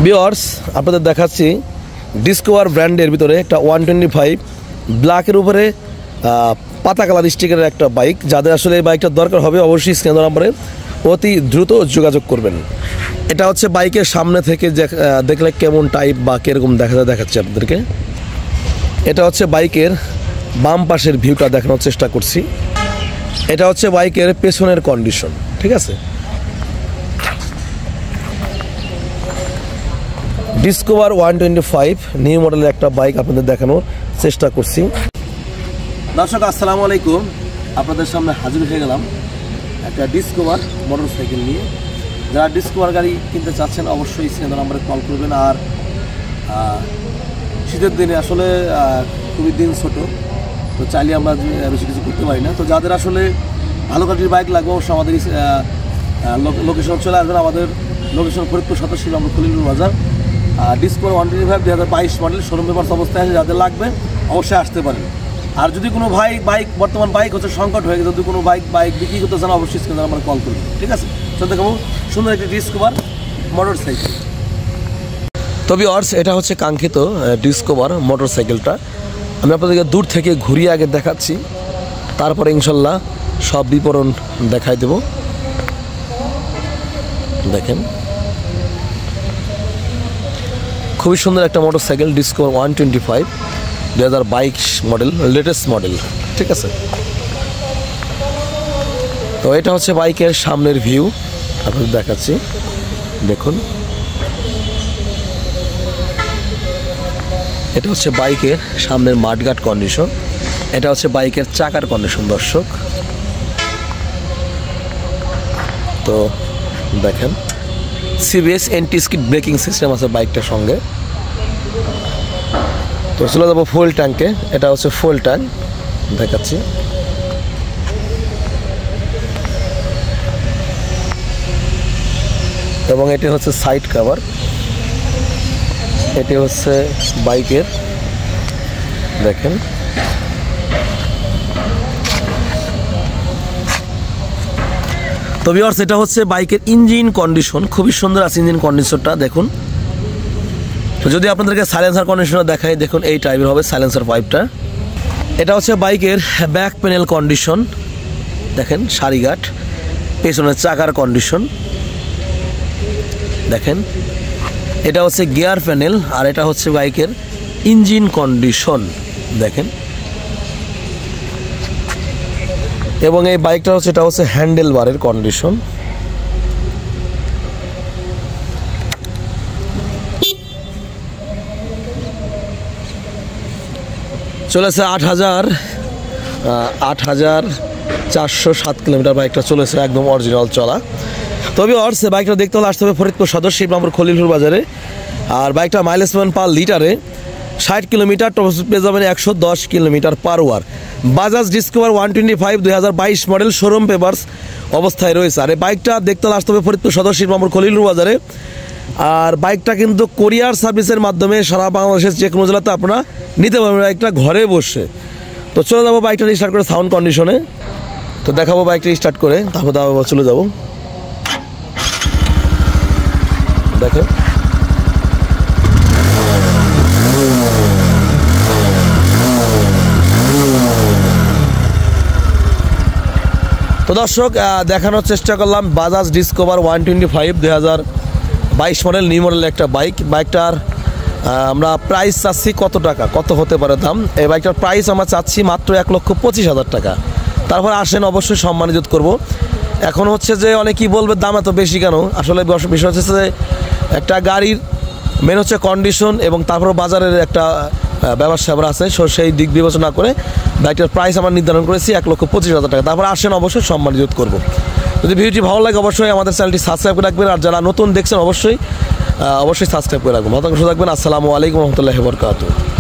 Viewers আপনাদের দেখাচ্ছি discover ব্র্যান্ডের ভিতরে একটা 125 ব্ল্যাকের উপরে পাতা কালার স্টিকারের একটা বাইক। যাদের আসলে এই বাইকটা দরকার হবে অবশ্যই স্ক্রিন নম্বরে অতি দ্রুত যোগাযোগ করবেন। এটা হচ্ছে বাইকের সামনে থেকে দেখলে কেমন টাইপ বা কীরকম দেখাচ্ছি আপনাদেরকে। এটা হচ্ছে বাইকের বাম পাশের ভিউটা দেখানোর চেষ্টা করছি। এটা হচ্ছে বাইকের পেছনের কন্ডিশন, ঠিক আছে। ডিসকভার 125 নিউ মডেলের একটা বাইক আপনাদের দেখানোর চেষ্টা করছি। দর্শক আসসালামু আলাইকুম, আপনাদের সামনে হাজির হয়ে গেলাম একটা ডিসকভার মোটর সাইকেল নিয়ে। যারা ডিসকভার গাড়ি কিনতে চাচ্ছেন অবশ্যই স্ক্রিন নম্বরে কল করবেন। আর শীতের দিনে আসলে খুবই দিন ছোট, তো চাইলে আমরা বেশি কিছু করতে পারি না। তো যাদের আসলে ভালো কোয়ালিটির বাইক লাগবে অবশ্যই আমাদের লোকেশন চলে আসবেন। আমাদের লোকেশন ফরিদপুর 27 নম্বর খলিলুর বাজার। ডিসকভার 125 2022 মডেল শোরুম পেপারস অবস্থায় আছে। যাদের লাগবে অবশ্যই আসতে পারেন। আর যদি কোনো বাইক বর্তমান বাইক হচ্ছে সংকট হয়ে গেছে, যদি কোনো বাইক বিক্রি করতে চান অবশ্যই স্ক্রিনে আমরা কল করবেন, ঠিক আছে। তো দেখাবো সুন্দর একটি ডিসকভার মোটর সাইকেল। তো ভিউয়ার্স এটা হচ্ছে কাঙ্ক্ষিত ডিসকভার মোটর সাইকেলটা। আমি আপনাদেরকে দূর থেকে ঘুরিয়ে আগে দেখাচ্ছি, তারপরে ইনশাল্লাহ সব বিবরণ দেখাই দেব। দেখেন খুবই সুন্দর একটা motor cycle discover 125 2022 model, latest model, ঠিক আছে। তো এটা হচ্ছে বাইকের সামনের ভিউ আপনাদের দেখাচ্ছি, দেখুন। এটা হচ্ছে বাইকের সামনের মাঠঘাট কন্ডিশন। এটা হচ্ছে বাইকের চাকার কন্ডিশন দর্শক। তো দেখেন CBS anti skid braking system আছে বাইকটার সঙ্গে। তো চলে যাবো ফুয়েল ট্যাঙ্কে। এটা হচ্ছে ফুয়েল ট্যাঙ্ক দেখাচ্ছি। এবং এটি হচ্ছে সাইড কভার। এটি হচ্ছে বাইকের, দেখেন। তো ভিউয়ার্স এটা হচ্ছে বাইকের ইঞ্জিন কন্ডিশন, খুবই সুন্দর আছে ইঞ্জিন কন্ডিশনটা দেখুন। তো যদি আপনাদেরকে সাইলেন্সার কন্ডিশনটা দেখাই, দেখুন এই টাইপের হবে সাইলেন্সার পাইপটা। এটা হচ্ছে বাইকের ব্যাক প্যানেল কন্ডিশন, দেখেন সারিঘাট। পেছনের চাকার কন্ডিশন দেখেন। এটা হচ্ছে গিয়ার প্যানেল। আর এটা হচ্ছে বাইকের ইঞ্জিন কন্ডিশন দেখেন। এবং এই বাইকটা হচ্ছে এটা হচ্ছে হ্যান্ডেল বারের কন্ডিশন। চলেছে 8,407 কিলোমিটার বাইকটা চলেছে, একদম অরিজিনাল চলা। তবে ভিউয়ার্স বাইকটা দেখতে হলে আসতে হবে ফরিদপুর 27 নম্বর খলিলুর বাজারে। আর বাইকটা মাইলেজ পাবেন পার লিটারে 60 কিলোমিটার, টপ স্পিড পেয়ে যাবেন 110 kilometre per hour. Bajaj Discover 125 2022 model showroom papers অবস্থায় রয়েছে। আর এই বাইকটা দেখতে হলে আসতে হবে ফরিদপুর 27 নম্বর খলিলুর বাজারে। আর বাইকটা কিন্তু কোরিয়ার সার্ভিসের মাধ্যমে সারা বাংলাদেশের যে কোনো জেলাতে আপনারা নিতে পারবেন বাইকটা ঘরে বসে। তো চলে যাবো বাইকটা স্টার্ট করে সাউন্ড কন্ডিশনে। তো দেখাবো বাইকটা স্টার্ট করে, তারপর চলে যাবো। দেখেন তো দর্শক দেখানোর চেষ্টা করলাম বাজাজ ডিসকভার 125 2022 মডেল নিউ মডেলের একটা বাইকটার আমরা প্রাইস চাচ্ছি কত টাকা, কত হতে পারে দাম। এই বাইকটার প্রাইস আমরা চাচ্ছি মাত্র 1,25,000 টাকা। তারপর আসেন অবশ্যই সম্মানিত করব। এখন হচ্ছে যে অনেকেই বলবে দাম এত বেশি কেন, আসলে বিষয় হচ্ছে যে একটা গাড়ির মেন হচ্ছে কন্ডিশন এবং তারপর বাজারের একটা ব্যবসা আছে, সেই দিক বিবেচনা করে বাইকটার প্রাইস আমরা নির্ধারণ করেছি 1,25,000 টাকা। তারপর আসেন অবশ্যই সম্মানিত করব। যদি ভিডিওটি ভালো লাগে অবশ্যই আমাদের চ্যানেলটি সাবস্ক্রাইব করে রাখবেন। আর যারা নতুন দেখছেন অবশ্যই সাবস্ক্রাইব করে রাখবেন। ভালো থাকবেন। আসসালামু আলাইকুম রহমতুল্লাহি ওয়া বারাকাতুহু।